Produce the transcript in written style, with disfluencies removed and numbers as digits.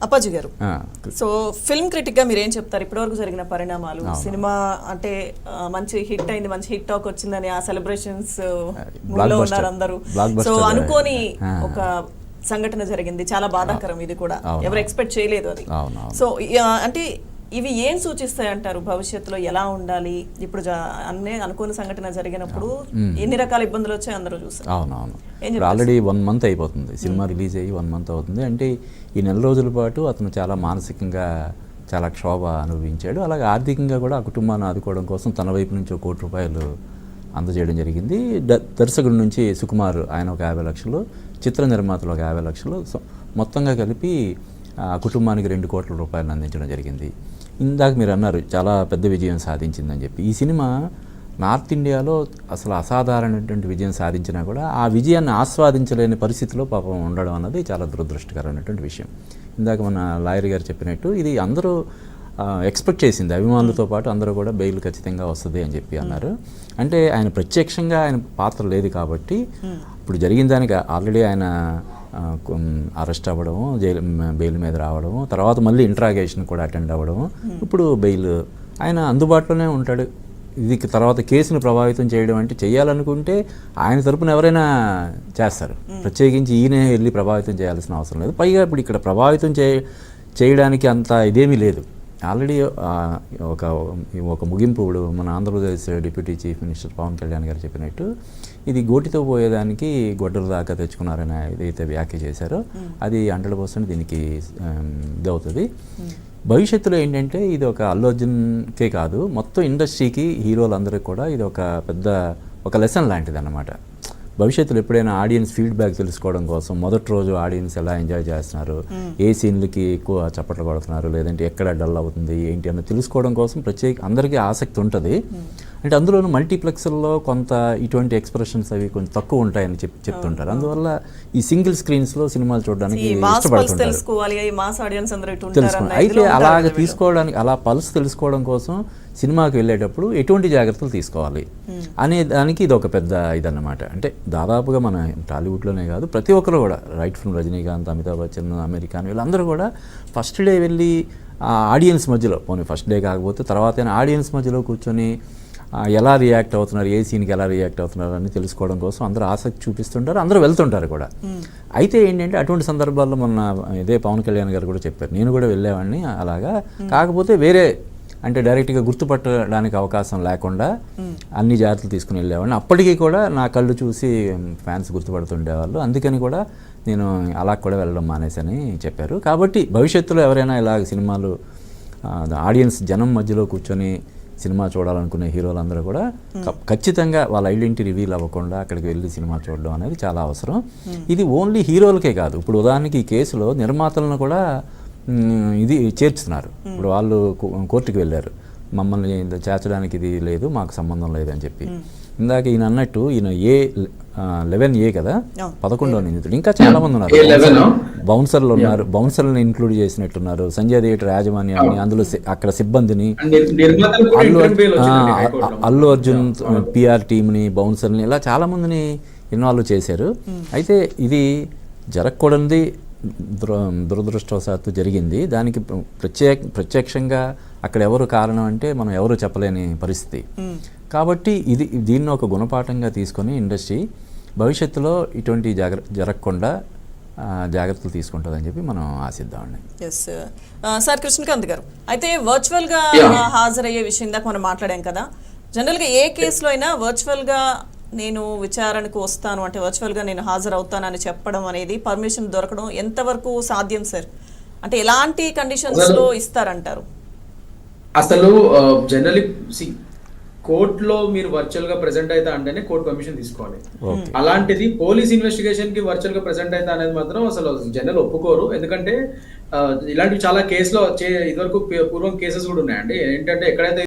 అప్పాజీ గారు, so film critic గా మీరేం చెప్తారు? ఇప్పటివరకు జరిగిన పరిణామాలు, సినిమా అంటే మంచి హిట్ అయింది, మంచి హిట్ టాక్ వచ్చిందని ఆ సెలబ్రేషన్స్ లో ఉన్నారు అందరూ. సో అనుకోని ఒక సంఘటన జరిగింది, చాలా బాధాకరం. ఇది కూడా ఎవరు ఎక్స్పెక్ట్ చేయలేదు అది. సో అంటే ఇవి ఏం సూచిస్తాయి అంటారు? భవిష్యత్తులో ఎలా ఉండాలి? ఇప్పుడు అన్నీ అనుకోని సంఘటన జరిగినప్పుడు ఎన్ని రకాల ఇబ్బందులు వచ్చాయి అందరూ చూస్తారు. అవునవును, ఆల్రెడీ 1 month అయిపోతుంది, సినిమా రిలీజ్ అయ్యి 1 month అవుతుంది. అంటే ఈ నెల రోజుల పాటు అతను చాలా మానసికంగా చాలా క్షోభ అనుభవించాడు. అలాగే ఆర్థికంగా కూడా ఆ కుటుంబాన్ని ఆదుకోవడం కోసం తన వైపు నుంచి ₹1 కోటి అందజేయడం జరిగింది. దర్శకుడి నుంచి సుకుమార్ ఆయన ఒక 50 లక్షలు, చిత్ర నిర్మాతలు ఒక 50 లక్షలు, మొత్తంగా కలిపి ఆ కుటుంబానికి ₹2 కోట్ల అందించడం జరిగింది. ఇందాక మీరు అన్నారు చాలా పెద్ద విజయం సాధించిందని చెప్పి. ఈ సినిమా నార్త్ ఇండియాలో అసలు అసాధారణమైనటువంటి విజయం సాధించినా కూడా ఆ విజయాన్ని ఆస్వాదించలేని పరిస్థితిలో పాపం ఉండడం అన్నది చాలా దురదృష్టకరమైనటువంటి విషయం. ఇందాక మన లాయర్ గారు చెప్పినట్టు ఇది అందరూ ఎక్స్పెక్ట్ చేసింది, అభిమానులతో పాటు అందరూ కూడా బెయిల్ ఖచ్చితంగా వస్తుంది అని చెప్పి అన్నారు. అంటే ఆయన ప్రత్యక్షంగా ఆయన పాత్ర లేదు కాబట్టి ఇప్పుడు జరిగిన దానికి ఆల్రెడీ ఆయన అరెస్ట్ అవ్వడము, బెయిల్ మీద రావడము, తర్వాత మళ్ళీ ఇంట్రాగేషన్ కూడా అటెండ్ అవ్వడము, ఇప్పుడు బెయిల్, ఆయన అందుబాటులోనే ఉంటాడు. ఇది తర్వాత కేసును ప్రభావితం చేయడం అంటే చేయాలనుకుంటే ఆయన తరపున ఎవరైనా చేస్తారు, ప్రత్యేకించి ఈయనే వెళ్ళి ప్రభావితం చేయాల్సిన అవసరం లేదు. పైగా ఇప్పుడు ఇక్కడ ప్రభావితం చేయడానికి అంత ఇదేమీ లేదు. ఆల్రెడీ ఒక ముగింపు ఇప్పుడు మన Andhra Pradesh deputy chief minister Pawan Kalyan గారు చెప్పినట్టు ఇది గోటితో పోయేదానికి గొడ్డల దాకా తెచ్చుకున్నారని ఏదైతే వ్యాఖ్య చేశారో అది 100% దీనికి ఇదవుతుంది. భవిష్యత్తులో ఏంటంటే ఇది ఒక అల్లు అర్జున్కే కాదు, మొత్తం ఇండస్ట్రీకి, హీరోలందరికీ కూడా ఇది ఒక లెసన్ లాంటిది అన్నమాట. భవిష్యత్తులో ఎప్పుడైనా ఆడియన్స్ ఫీడ్బ్యాక్ తెలుసుకోవడం కోసం మొదటి రోజు ఆడియన్స్ ఎలా ఎంజాయ్ చేస్తున్నారు, ఏ సీన్లకి ఎక్కువ చప్పట్లు కొడుతున్నారు, లేదంటే ఎక్కడ డల్ అవుతుంది ఏంటి అన్న తెలుసుకోవడం కోసం అందరికీ ఆసక్తి ఉంటుంది. అంటే అందులోనూ మల్టీప్లెక్స్లో కొంత ఇటువంటి ఎక్స్ప్రెషన్స్ అవి కొంచెం తక్కువ ఉంటాయని చెప్తుంటారు. అందువల్ల ఈ సింగిల్ స్క్రీన్స్లో సినిమాలు చూడడానికి ఇష్టపడుతుంటారు. తెలుసుకోండి. అయితే అలాగ తీసుకోవడానికి, అలా పల్స్ తెలుసుకోవడం కోసం సినిమాకి వెళ్ళేటప్పుడు ఎటువంటి జాగ్రత్తలు తీసుకోవాలి అనే దానికి ఇది ఒక పెద్ద ఇదన్నమాట. అంటే దాదాపుగా మన టాలీవుడ్లోనే కాదు, ప్రతి ఒక్కరు కూడా, right from Rajinikanth, Amitabh Bachchan, American, వీళ్ళందరూ కూడా ఫస్ట్ డే వెళ్ళి ఆడియన్స్ మధ్యలో, పోనీ ఫస్ట్ డే కాకపోతే తర్వాత ఆడియన్స్ మధ్యలో కూర్చొని ఎలా రియాక్ట్ అవుతున్నారు, ఏ సీన్కి ఎలా రియాక్ట్ అవుతున్నారు అని తెలుసుకోవడం కోసం అందరూ ఆసక్తి చూపిస్తుంటారు, అందరూ వెళ్తుంటారు కూడా. అయితే ఏంటంటే అటువంటి సందర్భాల్లో మొన్న ఇదే పవన్ కళ్యాణ్ గారు కూడా చెప్పారు, నేను కూడా వెళ్ళేవాడిని అలాగా, కాకపోతే వేరే అంటే డైరెక్ట్గా గుర్తుపట్టడానికి అవకాశం లేకుండా అన్ని జాగ్రత్తలు తీసుకుని వెళ్ళేవాడిని. అప్పటికీ కూడా నా కళ్ళు చూసి ఫ్యాన్స్ గుర్తుపడుతుండేవాళ్ళు, అందుకని కూడా నేను అలా కూడా వెళ్ళడం మానేసని చెప్పారు. కాబట్టి భవిష్యత్తులో ఎవరైనా ఇలాగ సినిమాలు ఆడియన్స్ జనం మధ్యలో కూర్చొని సినిమా చూడాలనుకునే హీరోలందరూ కూడా ఖచ్చితంగా వాళ్ళ ఐడెంటిటీ రివీల్ అవ్వకుండా అక్కడికి వెళ్ళి సినిమా చూడడం అనేది చాలా అవసరం. ఇది ఓన్లీ హీరోలకే కాదు, ఇప్పుడు ఉదాహరణకి ఈ కేసులో నిర్మాతలను కూడా ఇది చేర్చుతున్నారు. ఇప్పుడు వాళ్ళు కోర్టుకి వెళ్ళారు, మమ్మల్ని చేర్చడానికి ఇది లేదు, మాకు సంబంధం లేదని చెప్పి. ఇందాక ఈయన అన్నట్టు ఈయన 11A కదా, 11వ నిందితుడు. ఇంకా చాలా మంది ఉన్నారు, బౌన్సర్లు ఉన్నారు, బౌన్సర్లను ఇంక్లూడ్ చేసినట్టున్నారు, సంజయ్ థియేటర్ యాజమాన్యాన్ని, అందులో అక్కడ సిబ్బందిని, అల్లు అర్జున్ PR టీంని, బౌన్సర్ని, ఇలా చాలా మందిని ఇన్వాల్వ్ చేశారు. అయితే ఇది జరగకూడనిది దురదృష్టవశాత్తు జరిగింది. దానికి ప్రత్యక్షంగా అక్కడ ఎవరు కారణం అంటే మనం ఎవరు చెప్పలేని పరిస్థితి. కాబట్టి దీన్ని ఒక గుణపాఠంగా తీసుకొని ఇండస్ట్రీ భవిష్యత్తులో ఇటువంటి జరగకుండా జాగ్రత్తలు తీసుకుంటుందని చెప్పి మనం ఆశిద్దామండి. ఎస్ సార్, కృష్ణకాంత్ గారు, అయితే వర్చువల్గా హాజరయ్యే విషయం దాకా మనం మాట్లాడాం కదా. జనరల్గా ఏ కేసులో అయినా వర్చువల్గా నేను విచారణకు వస్తాను అంటే వర్చువల్గా నేను హాజరవుతానని చెప్పడం అనేది, పర్మిషన్ దొరకడం ఎంతవరకు సాధ్యం సార్? అంటే ఎలాంటి కండిషన్స్లో ఇస్తారంటారు? అసలు జనరలీ కోర్టులో మీరు వర్చువల్ గా ప్రెసెంట్ అయితే అంటేనే కోర్టు పర్మిషన్ తీసుకోవాలి. అలాంటిది పోలీస్ ఇన్వెస్టిగేషన్ కి వర్చువల్ గా ప్రెసెంట్ అయితే అనేది మాత్రం అసలు జనరల్ ఒప్పుకోరు. ఎందుకంటే ఇలాంటివి చాలా కేసులో ఇదివరకు పూర్వం కేసెస్ కూడా ఉన్నాయండి. ఏంటంటే ఎక్కడైతే